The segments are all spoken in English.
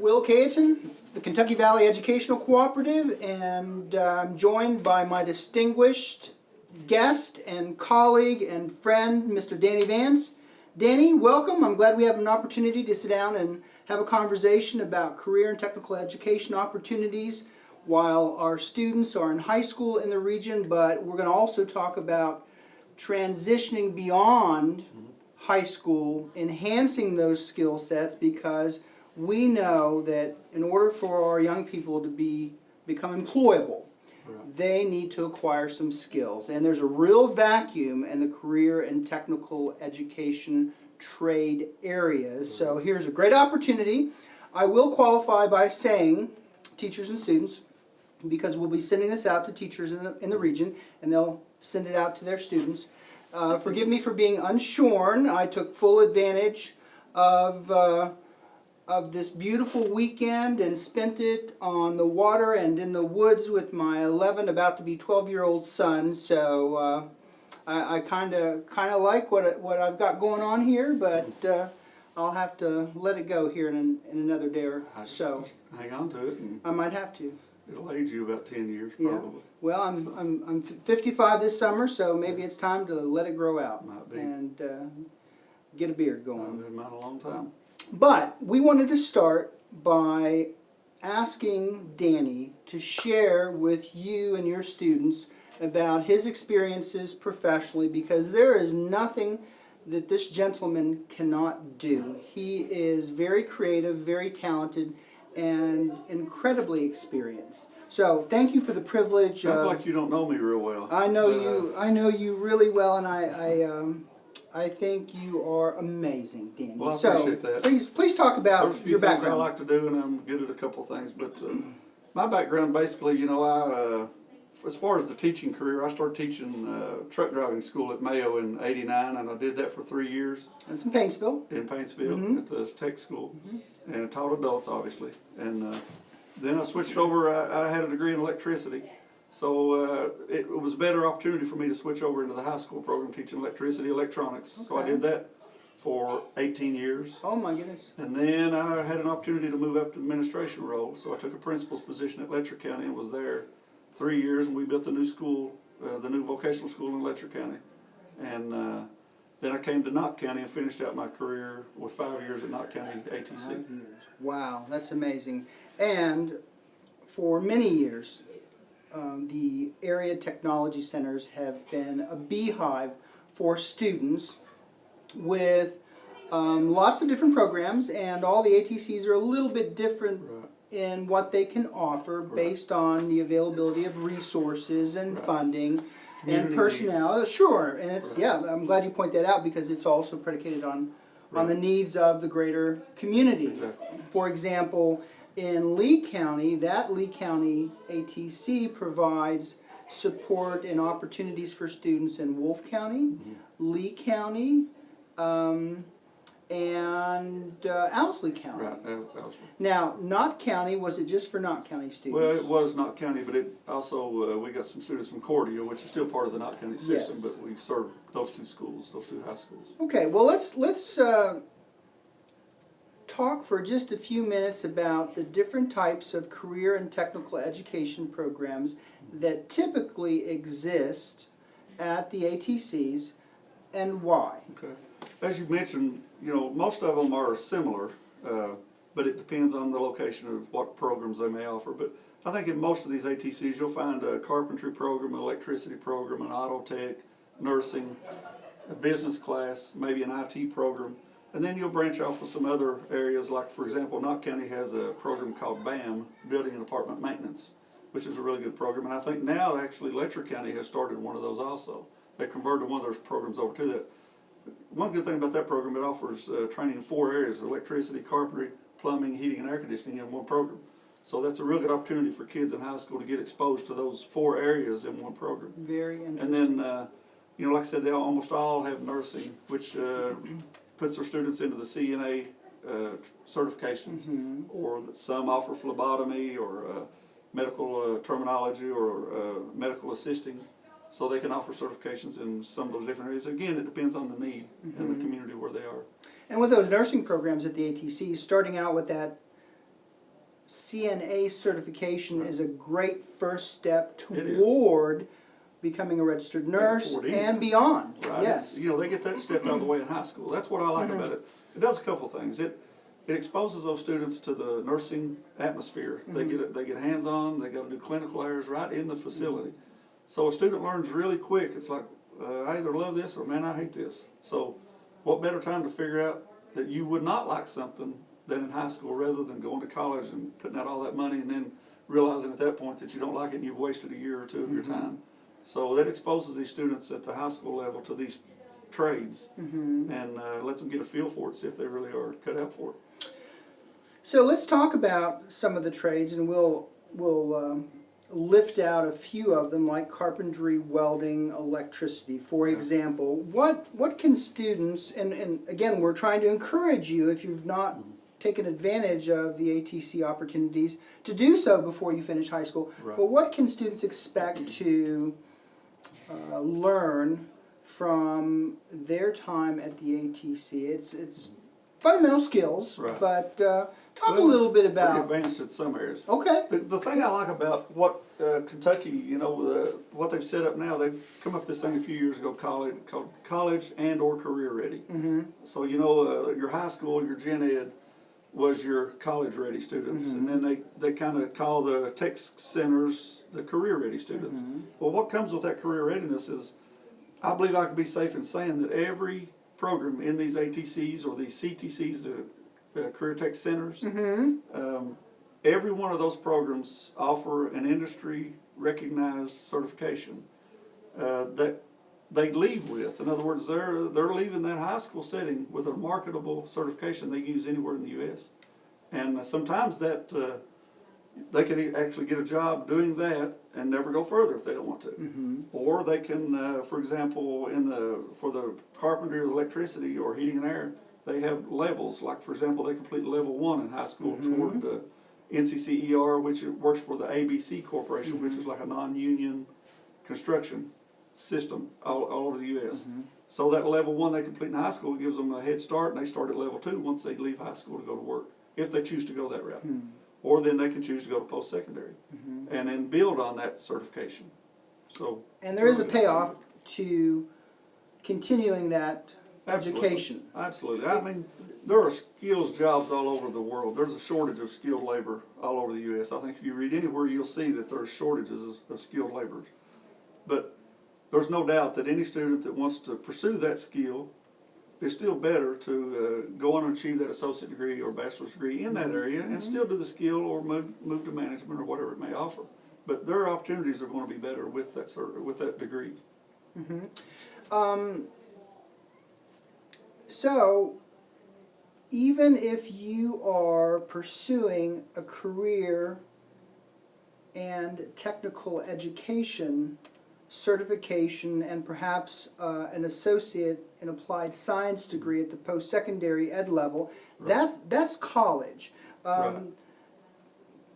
Will Kayatin, the Kentucky Valley Educational Cooperative, and I'm joined by my distinguished guest and colleague and friend, Mr. Danny Vance. Danny, welcome. I'm glad we have an opportunity to sit down and have a conversation about career and technical education opportunities while our students are in high school in the region, but we're going to also talk about transitioning beyond high school, enhancing those skill sets, because we know that in order for our young people to become employable, they need to acquire some skills. And there's a real vacuum in the career and technical education trade areas. So here's a great opportunity. I will qualify by saying, teachers and students, because we'll be sending this out to teachers in the region, and they'll send it out to their students. Forgive me for being unshorn. I took full advantage of this beautiful weekend and spent it on the water and in the woods with my 11, about to be 12-year-old son. So I kind of like what I've got going on here, but I'll have to let it go here in another day or so. Just hang on to it, and I might have to. it'll age you about 10 years probably. Yeah. Well, I'm 55 this summer, so maybe it's time to let it grow out. Might be. And get a beard I've going. had mine a long time. But we wanted to start by asking Danny to share with you and your students about his experiences professionally, because there is nothing that this gentleman cannot do. He is very creative, very talented, and incredibly experienced. So thank you for the privilege. Sounds like you don't know me real well. I know you really well, and I think you are amazing, Danny. Well, I appreciate that. Please talk about There's a few your things background. I like to do, and I'm good at a couple of things. But my background, basically, as far as the teaching career, I started teaching truck driving school at Mayo in '89, and I did that for 3 years. That's in Paintsville. In Paintsville at the tech school, and I taught adults, obviously. And then I switched over. I had a degree in electricity, so it was a better opportunity for me to switch over into the high school program teaching electricity, electronics. So I Okay. did that for 18 years. Oh my goodness. And then I had an opportunity to move up to the administration role, so I took a principal's position at Letcher County and was there 3 years, and we built the new school, the new vocational school in Letcher County. And then I came to Knott County and finished out my career with 5 years at Knott County ATC. 5 years. Wow, that's amazing. And for many years, the area technology centers have been a beehive for students with lots of different programs, and all the ATCs are a little bit different in what they can offer based on the availability of resources and funding and Community personnel. needs. Sure, and it's yeah. I'm glad you point that out, because it's also predicated on the needs of the greater community. Exactly. For example, in Lee County, that Lee County ATC provides support and opportunities for students in Wolfe County, Lee County, and Owsley County. Right, that was Now, Knott County, was it just for Knott County students? well, it was Knott County, but it also, we got some students from Cordia, which is still part of the Knott County system, Yes. but we serve those two schools, those two high schools. Okay, well let's talk for just a few minutes about the different types of career and technical education programs that typically exist at the ATCs and why. Okay. As you mentioned, most of them are similar, but it depends on the location of what programs they may offer. But I think in most of these ATCs, you'll find a carpentry program, an electricity program, an auto tech, nursing, a business class, maybe an IT program. And then you'll branch off with some other areas, like, for example, Knott County has a program called BAM, Building and Apartment Maintenance, which is a really good program. And I think now, actually, Letcher County has started one of those also. They converted one of those programs over to that. One good thing about that program, it offers training in 4 areas: electricity, carpentry, plumbing, heating, and air conditioning in one program. So that's a real good opportunity for kids in high school to get exposed to those 4 areas in one program. Very interesting. And then, like I said, they almost all have nursing, which puts their students into the CNA certifications, or some offer phlebotomy or medical terminology or medical assisting. So they can offer certifications in some of those different areas. Again, it depends on the need in the community where they are. And with those nursing programs at the ATC, starting out with that CNA certification is a great first step It is. toward becoming a registered nurse toward and anything. beyond. Right. Yes. You know, they get that step out of the way in high school. That's what I like about it. It does a couple of things. It exposes those students to the nursing atmosphere. They get hands-on. They got to do clinical hours right in the facility. So a student learns really quick. It's like, I either love this or man, I hate this. So what better time to figure out that you would not like something than in high school, rather than going to college and putting out all that money and then realizing at that point that you don't like it and you've wasted a year or two of your time. So that exposes these students at the high school level to these trades and lets them get a feel for it, see if they really are cut out for it. So let's talk about some of the trades, and we'll lift out a few of them, like carpentry, welding, electricity. For example, what can students, and again, we're trying to encourage you, if you've not taken advantage of the ATC opportunities, to do so before you finish high school. Right. But what can students expect to learn from their time at the ATC? It's fundamental skills, Right. but talk a little bit Pretty about. advanced in some areas. Okay. The thing I like about what Kentucky, you know, what they've set up now, they've come up with this thing a few years ago called college and or career ready. So you know, your high school, your gen ed was your college ready students, and then they kind of call the tech centers the career ready students. Well, what comes with that career readiness is, I believe I can be safe in saying that every program in these ATCs or these CTCs, the career tech centers, every one of those programs offer an industry recognized certification that they leave with. In other words, they're leaving that high school setting with a marketable certification they can use anywhere in the U.S. And sometimes that they can actually get a job doing that and never go further if they don't want to. Or they can, for example, for the carpentry or the electricity or heating and air, they have levels. Like, for example, they complete level 1 in high school toward the NCCER, which works for the ABC Corporation, which is like a non-union construction system all over the U.S. So that level 1 they complete in high school gives them a head start, and they start at level 2 once they leave high school to go to work, if they choose to go that route. Or then they can choose to go to post-secondary and then build on that certification. So, And there is a payoff to continuing that education. Absolutely. I mean, there are skills jobs all over the world. There's a shortage of skilled labor all over the U.S. I think if you read anywhere, you'll see that there are shortages of skilled laborers. But there's no doubt that any student that wants to pursue that skill, it's still better to go on and achieve that associate degree or bachelor's degree in that area and still do the skill or move to management or whatever it may offer. But their opportunities are going to be better with that degree. So, even if you are pursuing a career and technical education certification and perhaps an associate in applied science degree at the post-secondary ed level, that's college. To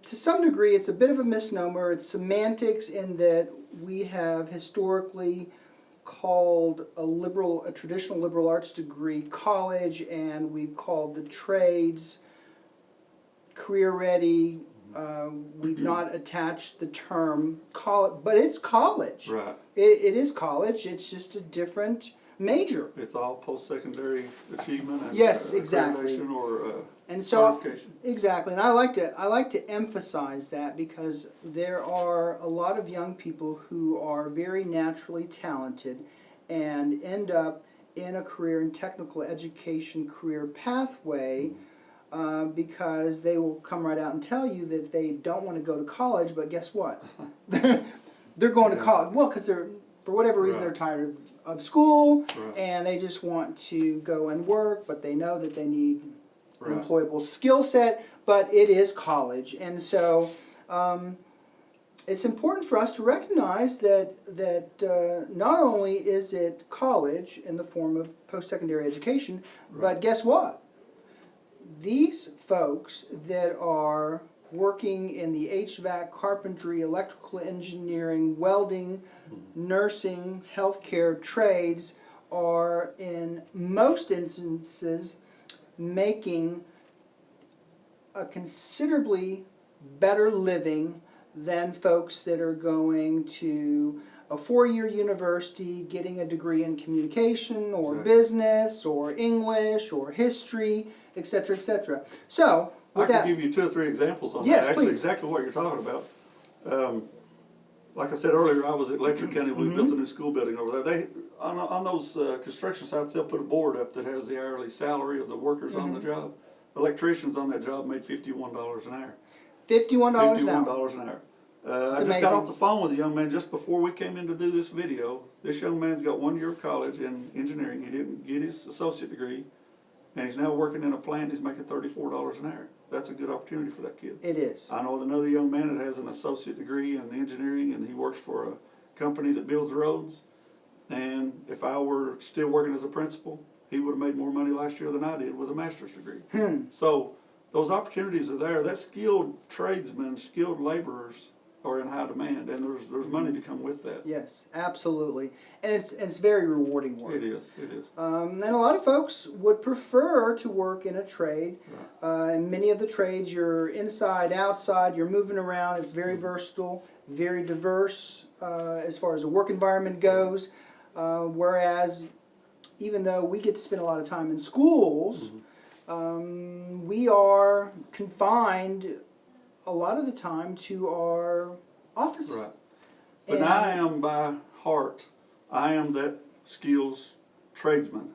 some degree, it's a bit of a misnomer. It's semantics in that we have historically called a traditional liberal arts degree college, and we've called the trades career ready. We've not attached the term college, but it's college. Right. It is college. It's just a different major. It's all post-secondary achievement and Yes, exactly. accreditation or And so certification. exactly, and I like to emphasize that because there are a lot of young people who are very naturally talented and end up in a career in technical education career pathway. Because they will come right out and tell you that they don't want to go to college, but guess what? They're going to college. Well, because they're, for whatever reason, they're tired of school, and they just want to go and work, but they know that they need an employable skill set, but it is college. And so it's important for us to recognize that not only is it college in the form of post-secondary education, but guess what? These folks that are working in the HVAC, carpentry, electrical engineering, welding, nursing, healthcare trades are in most instances making a considerably better living than folks that are going to a 4-year university getting a degree in communication or Exactly. business or English or history, etc., etc. So, I with can that, give you 2 or 3 examples on Yes, that. Actually, please. exactly what you're talking about. Like I said earlier, I was at Lecture County when we built the new school building over there. They on those construction sites, they'll put a board up that has the hourly salary of the workers on the job. Electricians on that job made $51 an hour. $51 an hour. $51 an hour. That's I just got amazing. off the phone with a young man just before we came in to do this video. This young man's got 1 year of college in engineering. He didn't get his associate degree, and he's now working in a plant. He's making $34 an hour. That's a good opportunity for that kid. It is. I know another young man that has an associate degree in engineering, and he works for a company that builds roads. And if I were still working as a principal, he would have made more money last year than I did with a master's degree. So those opportunities are there. That skilled tradesmen, skilled laborers are in high demand, and there's money to come with that. Yes, absolutely, and it's very rewarding work. It is. It is. And a lot of folks would prefer to work in a trade. In many of the trades, you're inside, outside, you're moving around. It's very versatile, very diverse as far as the work environment goes. Whereas, even though we get to spend a lot of time in schools, we are confined a lot of the time to our office. Right. But And- I am by heart, I am that skills tradesman.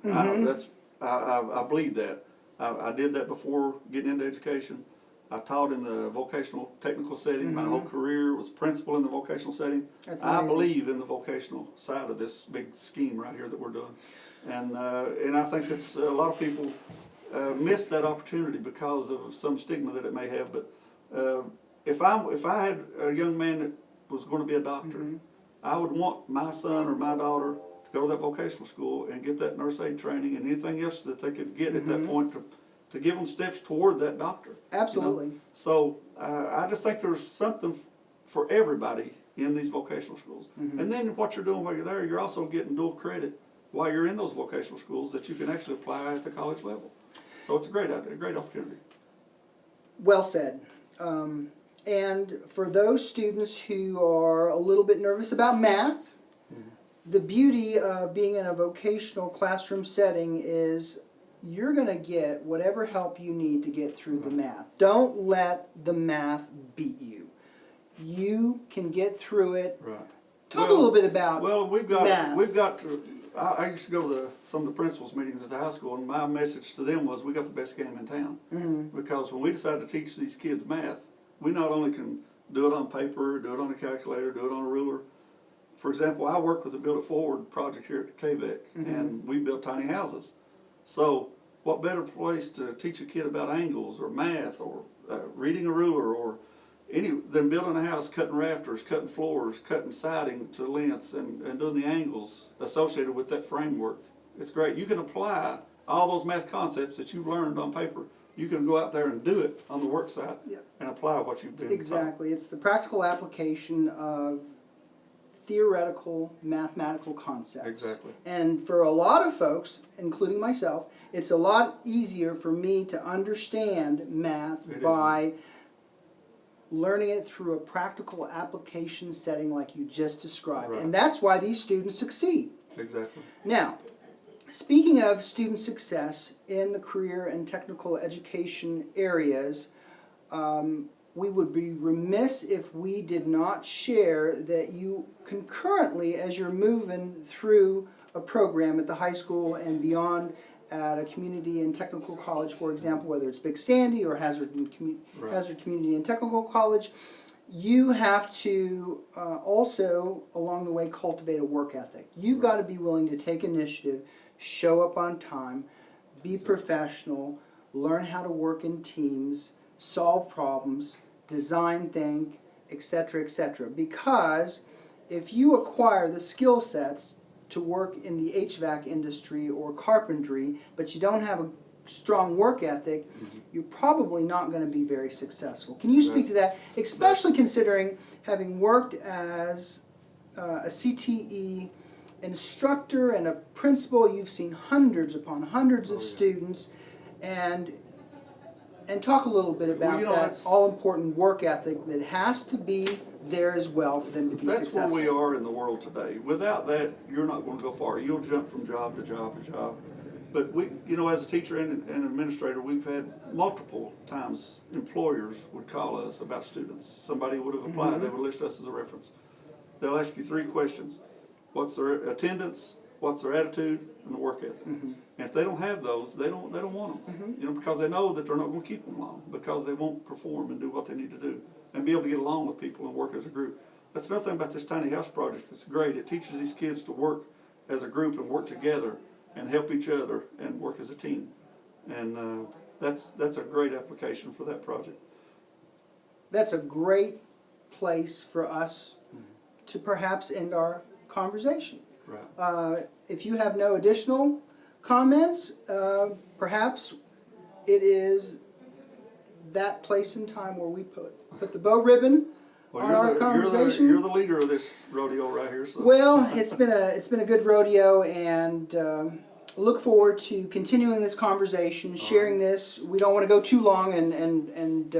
I bleed that. I did that before getting into education. I taught in the vocational technical setting. My whole career was principal in the vocational setting. That's I amazing. believe in the vocational side of this big scheme right here that we're doing. And I think it's a lot of people miss that opportunity because of some stigma that it may have. But if I had a young man that was going to be a doctor, I would want my son or my daughter to go to that vocational school and get that nurse aid training and anything else that they could get at that point to give them steps toward that doctor. Absolutely. You know? So I just think there's something for everybody in these vocational schools. And then what you're doing while you're there, you're also getting dual credit while you're in those vocational schools that you can actually apply at the college level. So it's a great opportunity. Well said. And for those students who are a little bit nervous about math, the beauty of being in a vocational classroom setting is you're going to get whatever help you need to get through the math. Don't let the math beat you. You can get through it. Right. Talk a little bit about math. math. I used to go to some of the principals' meetings at the high school, and my message to them was, we got the best game in town. Because when we decided to teach these kids math, we not only can do it on paper, do it on a calculator, do it on a ruler. For example, I work with the Build It Forward project here at KVEC, and we build tiny houses. So what better place to teach a kid about angles or math or reading a ruler or than building a house, cutting rafters, cutting floors, cutting siding to lengths, and doing the angles associated with that framework. It's great. You can apply all those math concepts that you've learned on paper. You can go out there and do it on the work site and apply what you've been Exactly. It's the practical application of theoretical mathematical concepts. Exactly. And for a lot of folks, including myself, it's a lot easier for me to understand math by learning it through a practical application setting like you just described. Right. And that's why these students succeed. Exactly. Now, speaking of student success in the career and technical education areas, we would be remiss if we did not share that you concurrently, as you're moving through a program at the high school and beyond at a community and technical college, for example, whether it's Big Sandy or Hazard Community and Technical College, you have to also, along the way, cultivate a work ethic. You've got to be willing to take initiative, show up on time, be professional, learn how to work in teams, solve problems, design think, etc., etc. Because if you acquire the skill sets to work in the HVAC industry or carpentry, but you don't have a strong work ethic, you're probably not going to be very successful. Can you speak to that, especially considering having worked as a CTE instructor and a principal, you've seen hundreds upon hundreds of students, and And talk a little bit about Well, you know, that that's- all-important work ethic that has to be there as well for them to be That's successful. where we are in the world today. Without that, you're not going to go far. You'll jump from job to job to job. But we, you know, as a teacher and administrator, we've had multiple times employers would call us about students. Somebody would have applied, they would list us as a reference. They'll ask you 3 questions. What's their attendance? What's their attitude? And the work ethic. And if they don't have those, they don't want them. You know, because they know that they're not going to keep them long, because they won't perform and do what they need to do and be able to get along with people and work as a group. That's another thing about this tiny house project that's great. It teaches these kids to work as a group and work together and help each other and work as a team. And that's a great application for that project. That's a great place for us to perhaps end our conversation. Right. If you have no additional comments, perhaps it is that place and time where we put the bow ribbon on our conversation. You're the leader of this rodeo right here. So. Well, it's been a good rodeo, and look forward to continuing this conversation, sharing this. We don't want to go too long and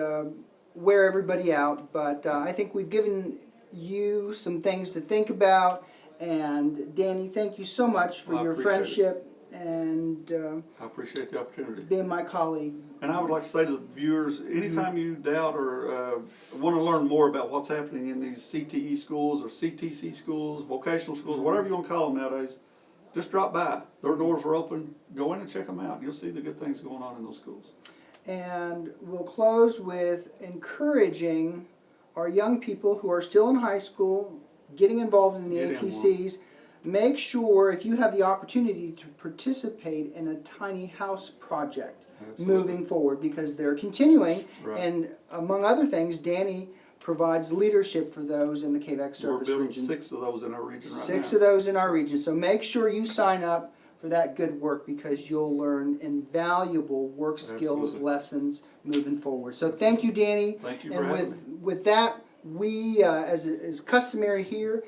wear everybody out, but I think we've given you some things to think about. And Danny, thank you so much for your friendship and I appreciate the opportunity. being my colleague. And I would like to say to the viewers, anytime you doubt or want to learn more about what's happening in these CTE schools or CTC schools, vocational schools, whatever you want to call them nowadays, just drop by. Their doors are open. Go in and check them out. You'll see the good things going on in those schools. And we'll close with encouraging our young people who are still in high school, getting involved in the Get in ATCs. Make sure, if you have the opportunity, to participate in a tiny house project. Absolutely. Moving forward, because they're continuing, Right. and among other things, Danny provides leadership for those in the KVAC We're service building region. 6 of those in our region right now. 6 of those in our region. So make sure you sign up for that good work, because you'll learn invaluable work skills, Absolutely. lessons moving forward. So thank you, Danny. Thank you for and having me. with that, we, as is customary here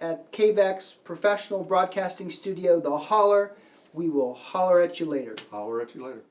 at KVAC's professional broadcasting studio, The Holler, we will holler at you later. Holler at you later.